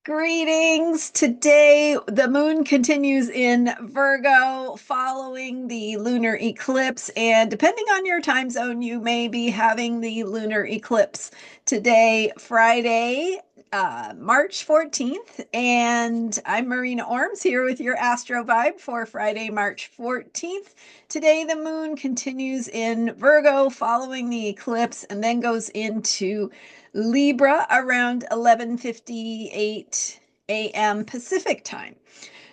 Greetings. Today, the moon continues in Virgo following the lunar eclipse. And depending on your time zone, you may be having the lunar eclipse today, Friday, March 14th. And I'm Marina Orms here with your Astro Vibe for Friday, March 14th. Today, the moon continues in Virgo following the eclipse and then goes into Libra around 11:58 a.m. Pacific time.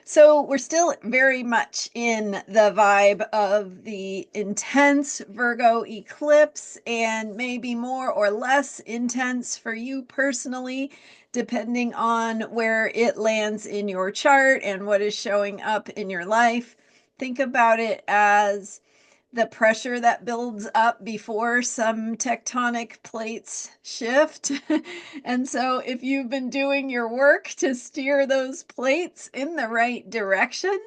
So we're still very much in the vibe of the intense Virgo eclipse and maybe more or less intense for you personally, depending on where it lands in your chart and what is showing up in your life. Think about it as the pressure that builds up before some tectonic plates shift. And so, if you've been doing your work to steer those plates in the right direction,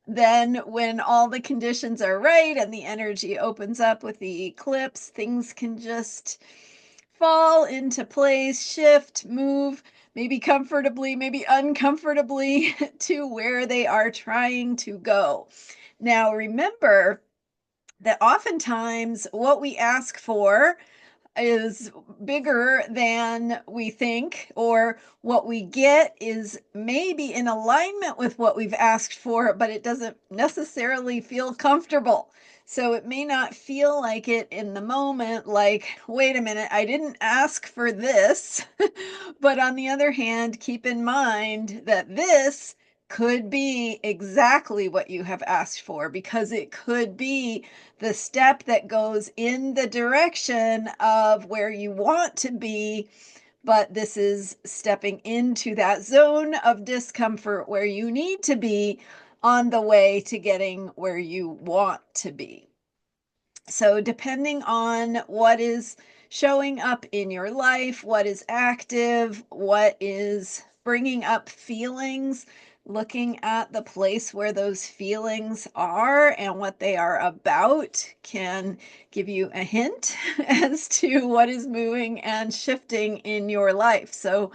then when all the conditions are right and the energy opens up with the eclipse, things can just fall into place, shift, move, maybe comfortably, maybe uncomfortably to where they are trying to go. Now, remember that oftentimes what we ask for is bigger than we think, or what we get is maybe in alignment with what we've asked for, but it doesn't necessarily feel comfortable. So it may not feel like it in the moment, like, wait a minute, I didn't ask for this. But on the other hand, keep in mind that this could be exactly what you have asked for, because it could be the step that goes in the direction of where you want to be, but this is stepping into that zone of discomfort where you need to be on the way to getting where you want to be. So, depending on what is showing up in your life, what is active, what is bringing up feelings, looking at the place where those feelings are and what they are about can give you a hint as to what is moving and shifting in your life. So,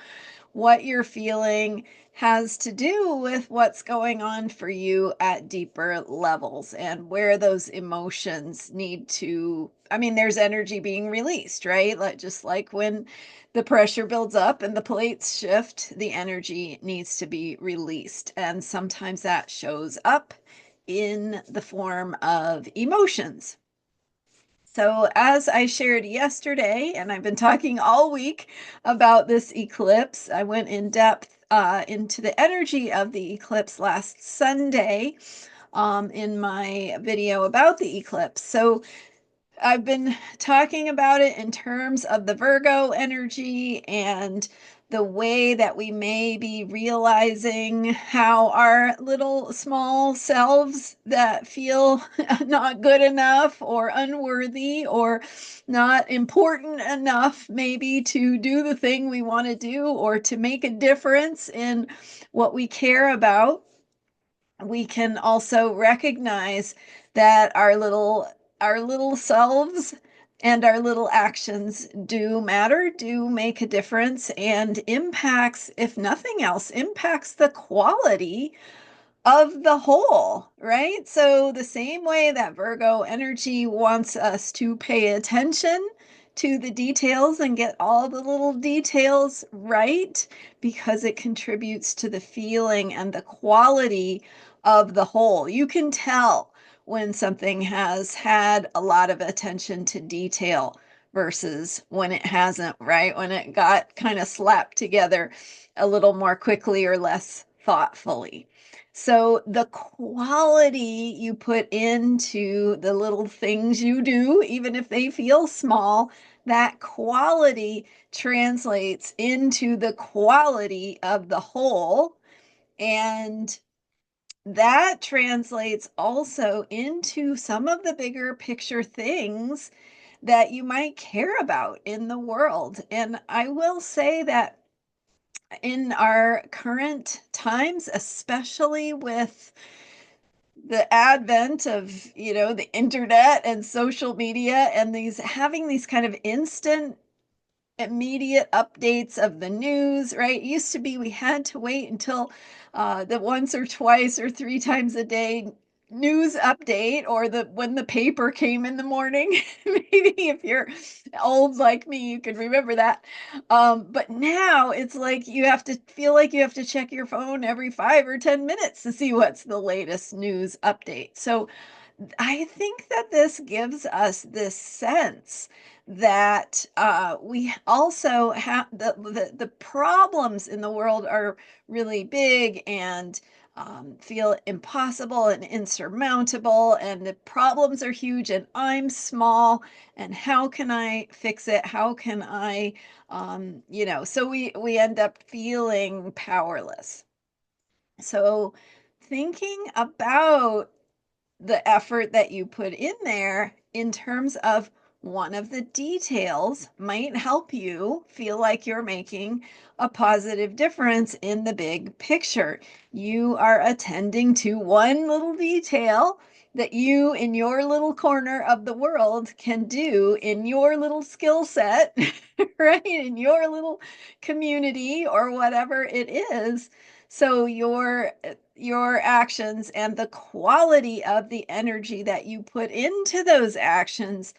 what you're feeling has to do with what's going on for you at deeper levels and where those emotions need to, I mean, there's energy being released, right? Like just like when the pressure builds up and the plates shift, the energy needs to be released. And sometimes that shows up in the form of emotions. So, as I shared yesterday, and I've been talking all week about this eclipse, I went in depth into the energy of the eclipse last Sunday in my video about the eclipse. So, I've been talking about it in terms of the Virgo energy and the way that we may be realizing how our little small selves that feel not good enough or unworthy or not important enough, maybe to do the thing we want to do or to make a difference in what we care about. We can also recognize that our little selves and our little actions do matter, do make a difference, and impacts, if nothing else, impacts the quality of the whole, right? So the same way that Virgo energy wants us to pay attention to the details and get all the little details right, because it contributes to the feeling and the quality of the whole. You can tell when something has had a lot of attention to detail versus when it hasn't, right? When it got kind of slapped together a little more quickly or less thoughtfully. So the quality you put into the little things you do, even if they feel small, that quality translates into the quality of the whole. And that translates also into some of the bigger picture things that you might care about in the world. And I will say that in our current times, especially with the advent of, the internet and social media and these having these kind of instant immediate updates of the news, right? It used to be we had to wait until the once or twice or three times a day news update, or the when the paper came in the morning. Maybe if you're old like me, you can remember that. But now it's like you have to feel like you have to check your phone every 5 or 10 minutes to see what's the latest news update. So I think that this gives us this sense that we also have the problems in the world are really big and feel impossible and insurmountable, and the problems are huge, and I'm small. And how can I fix it? How can I, So we end up feeling powerless. So thinking about the effort that you put in there in terms of one of the details might help you feel like you're making a positive difference in the big picture. You are attending to one little detail that you, in your little corner of the world, can do in your little skill set, right? In your little community or whatever it is. So your actions and the quality of the energy that you put into those actions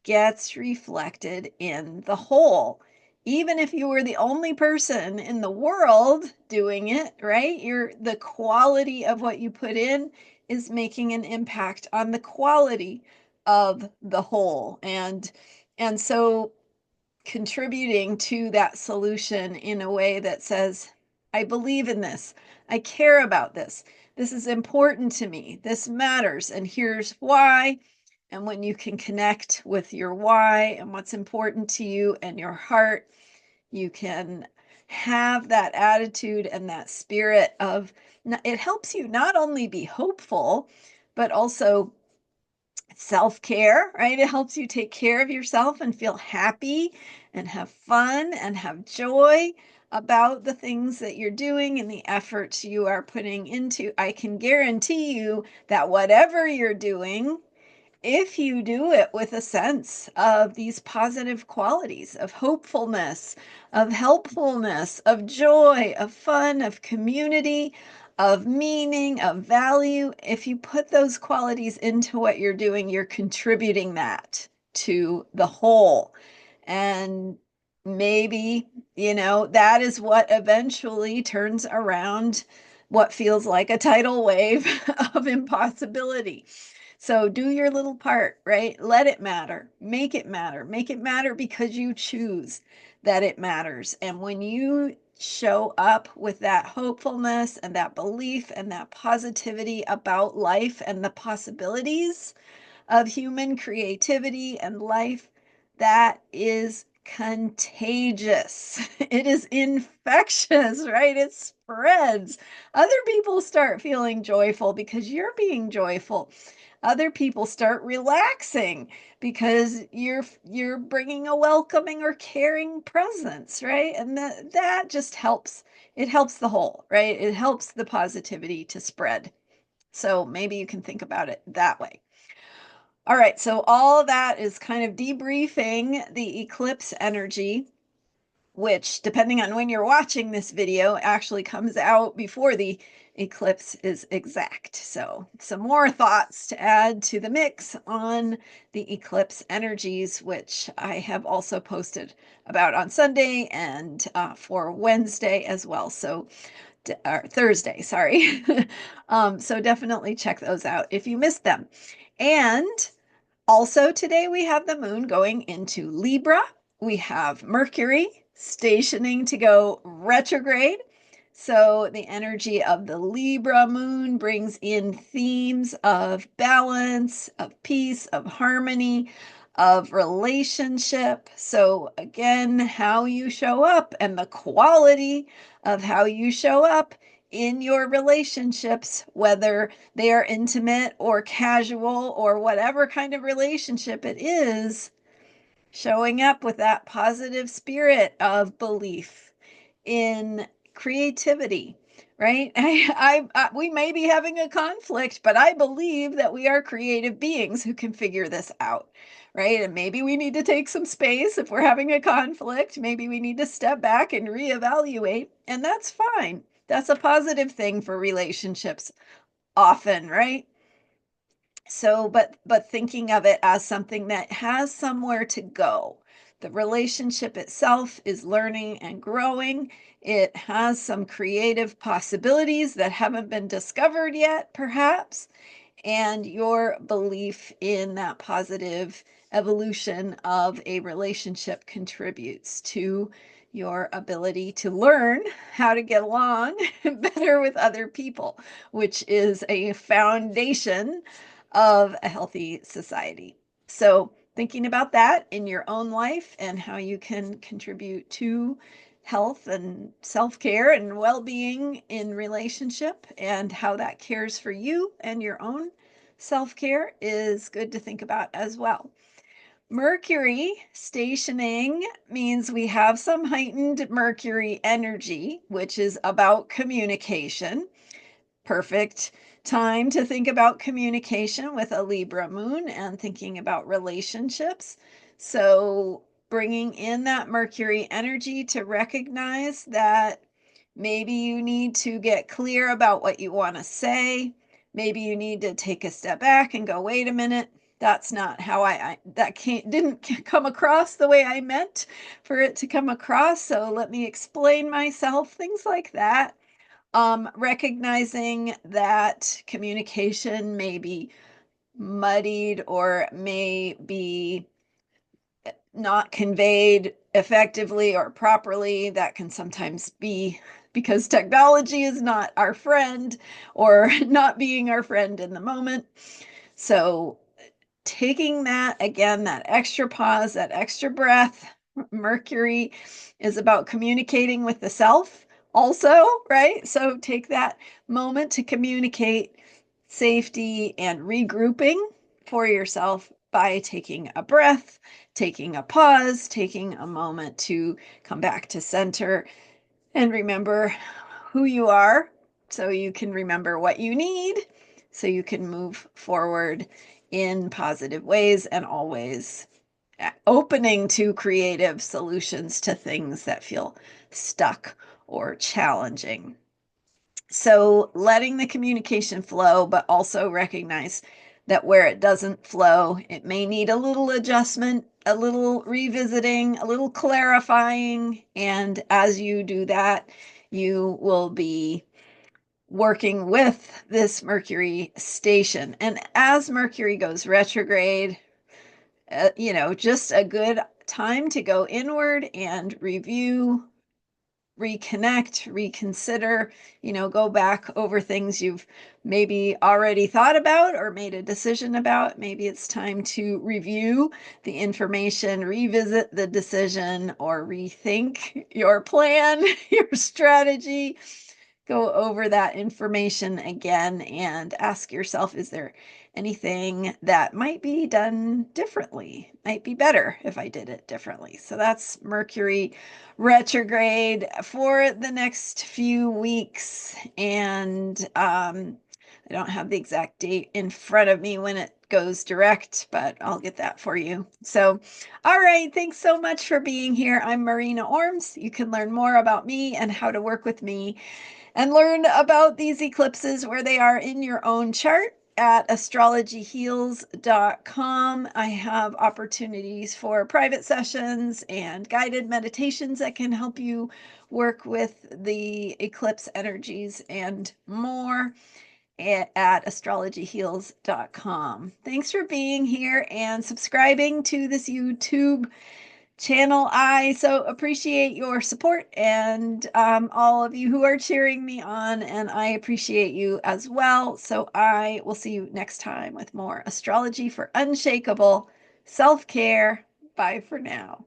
gets reflected in the whole. Even if you were the only person in the world doing it, right? The quality of what you put in is making an impact on the quality of the whole. And so contributing to that solution in a way that says, I believe in this. I care about this. This is important to me. This matters. And here's why. And when you can connect with your why and what's important to you and your heart, you can have that attitude and that spirit of, it helps you not only be hopeful, but also self-care, right? It helps you take care of yourself and feel happy and have fun and have joy about the things that you're doing and the efforts you are putting into. I can guarantee you that whatever you're doing, if you do it with a sense of these positive qualities of hopefulness, of helpfulness, of joy, of fun, of community, of meaning, of value, if you put those qualities into what you're doing, you're contributing that to the whole. And maybe, that is what eventually turns around what feels like a tidal wave of impossibility. So do your little part, right? Let it matter. Make it matter. Make it matter because you choose that it matters. And when you show up with that hopefulness and that belief and that positivity about life and the possibilities of human creativity and life, that is contagious. It is infectious, right? It spreads. Other people start feeling joyful because you're being joyful. Other people start relaxing because you're bringing a welcoming or caring presence, right? And that just helps. It helps the whole, right? It helps the positivity to spread. So maybe you can think about it that way. All right, so all that is kind of debriefing the eclipse energy, which, depending on when you're watching this video, actually comes out before the eclipse is exact. So some more thoughts to add to the mix on the eclipse energies, which I have also posted about on Sunday and for Wednesday as well. So or Thursday, sorry. So definitely check those out if you missed them. And also today we have the moon going into Libra. We have Mercury stationing to go retrograde. So the energy of the Libra moon brings in themes of balance, of peace, of harmony, of relationship. So again, how you show up and the quality of how you show up in your relationships, whether they are intimate or casual or whatever kind of relationship it is, showing up with that positive spirit of belief in creativity, right? We may be having a conflict, but I believe that we are creative beings who can figure this out, right? And maybe we need to take some space if we're having a conflict. Maybe we need to step back and reevaluate, and that's fine. That's a positive thing for relationships often, right? So, but thinking of it as something that has somewhere to go. The relationship itself is learning and growing. It has some creative possibilities that haven't been discovered yet, perhaps, and your belief in that positive evolution of a relationship contributes to your ability to learn how to get along better with other people, which is a foundation of a healthy society. So, thinking about that in your own life and how you can contribute to health and self-care and well-being in relationship and how that cares for you and your own self-care is good to think about as well. Mercury stationing means we have some heightened Mercury energy, which is about communication. Perfect time to think about communication with a Libra moon and thinking about relationships. So, bringing in that Mercury energy to recognize that maybe you need to get clear about what you want to say. Maybe you need to take a step back and go, wait a minute. That's not how that didn't come across the way I meant for it to come across. So let me explain myself, things like that. Recognizing that communication may be muddied or may be not conveyed effectively or properly. That can sometimes be because technology is not our friend or not being our friend in the moment. So, taking that again, that extra pause, that extra breath. Mercury is about communicating with the self, also, right? So, take that moment to communicate safety and regrouping for yourself by taking a breath, taking a pause, taking a moment to come back to center and remember who you are so you can remember what you need so you can move forward in positive ways and always opening to creative solutions to things that feel stuck or challenging. So letting the communication flow, but also recognize that where it doesn't flow, it may need a little adjustment, a little revisiting, a little clarifying. And as you do that, you will be working with this Mercury station. And as Mercury goes retrograde, just a good time to go inward and review, reconnect, reconsider, go back over things you've maybe already thought about or made a decision about. Maybe it's time to review the information, revisit the decision, or rethink your plan, your strategy. Go over that information again and ask yourself, is there anything that might be done differently? Might be better if I did it differently. So that's Mercury retrograde for the next few weeks. And I don't have the exact date in front of me when it goes direct, but I'll get that for you. So, all right. Thanks so much for being here. I'm Marina Orms. You can learn more about me and how to work with me and learn about these eclipses where they are in your own chart at astrologyheals.com. I have opportunities for private sessions and guided meditations that can help you work with the eclipse energies and more at astrologyheals.com. Thanks for being here and subscribing to this YouTube channel. I so appreciate your support and all of you who are cheering me on, and I appreciate you as well. So I will see you next time with more astrology for unshakable self-care. Bye for now.